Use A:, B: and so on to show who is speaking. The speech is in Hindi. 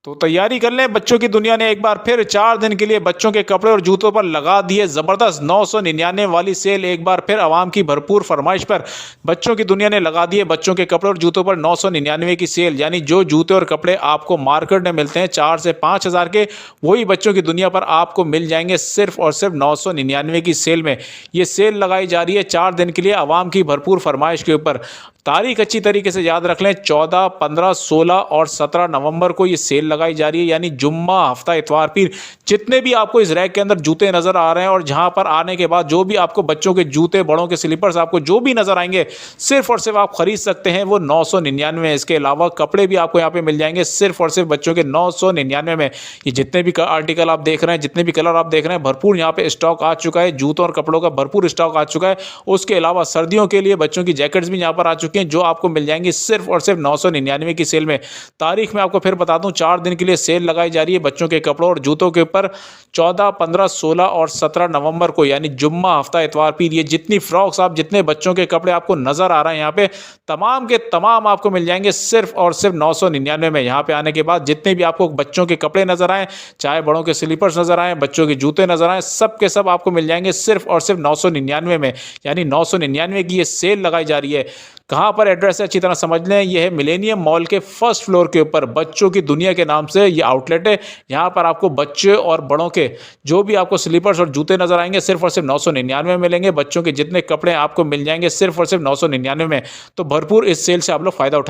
A: तो तैयारी कर लें, बच्चों की दुनिया ने एक बार फिर 4 दिन के लिए बच्चों के कपड़े और जूतों पर लगा दी है ज़बरदस्त 999 वाली सेल। एक बार फिर आवाम की भरपूर फरमाइश पर बच्चों की दुनिया ने लगा दी है बच्चों के कपड़े और जूतों पर 999 की सेल। यानी जो जूते और कपड़े आपको मार्केट में मिलते हैं 4 से 5 हज़ार के, वही बच्चों की दुनिया पर आपको मिल जाएंगे सिर्फ और सिर्फ 999 की सेल में। ये सेल लगाई जा रही है 4 दिन के लिए आवाम की भरपूर फरमाइश के ऊपर। तारीख अच्छी तरीके से याद रख लें, 14, 15, 16 और 17 नवंबर को ये सेल लगाई जा रही है। यानी जुम्मा, हफ्ता, इतवार, पीर, जितने भी आपको इस रैक के अंदर जूते नजर आ रहे हैं और जहां पर आने के बाद जो भी आपको बच्चों के जूते, बड़ों के स्लीपर्स आपको जो भी नजर आएंगे, सिर्फ और सिर्फ आप खरीद सकते हैं वो 999 में। इसके अलावा कपड़े भी आपको यहाँ पे मिल जाएंगे सिर्फ और सिर्फ बच्चों के 999 में। ये जितने भी आर्टिकल आप देख रहे हैं, जितने भी कलर आप देख रहे हैं, भरपूर यहाँ पे स्टॉक आ चुका है। जूतों और कपड़ों का भरपूर स्टॉक आ चुका है। उसके अलावा सर्दियों के लिए बच्चों की जैकेट्स भी यहाँ पर आ चुकी हैं, जो आपको मिल जाएंगी सिर्फ और सिर्फ 999 की सेल में। तारीख में आपको फिर बता दूं, 4 दिन के लिए सेल लगाई जा रही है बच्चों के कपड़ों और जूतों के ऊपर 14, 15, 16 और 17 नवंबर को। यानी जुम्मा, हफ्ता, इतवार, पीर, ये जितनी फ्रॉक्स आप, जितने बच्चों के कपड़े आपको नजर आ रहे हैं यहाँ पे, तमाम के तमाम आपको मिल जाएंगे सिर्फ और सिर्फ 999 में। यहाँ पे आने के बाद जितने भी आपको बच्चों के कपड़े नजर आए, चाहे बड़ों के स्लीपर्स नजर आए, बच्चों के जूते नजर आए, सब के सब आपको मिल जाएंगे सिर्फ और सिर्फ 999 में। यानी 999 की ये सेल लगाई जा रही है। कहाँ पर एड्रेस है अच्छी तरह समझ लें, यह है मिलेनियम मॉल के फर्स्ट फ्लोर के ऊपर, बच्चों की दुनिया के नाम से ये आउटलेट है। यहाँ पर आपको बच्चे और बड़ों के जो भी आपको स्लीपर्स और जूते नजर आएंगे सिर्फ और सिर्फ 999 में मिलेंगे। बच्चों के जितने कपड़े आपको मिल जाएंगे सिर्फ और सिर्फ 999 में। तो भरपूर इस सेल से आप लोग फायदा उठाएं।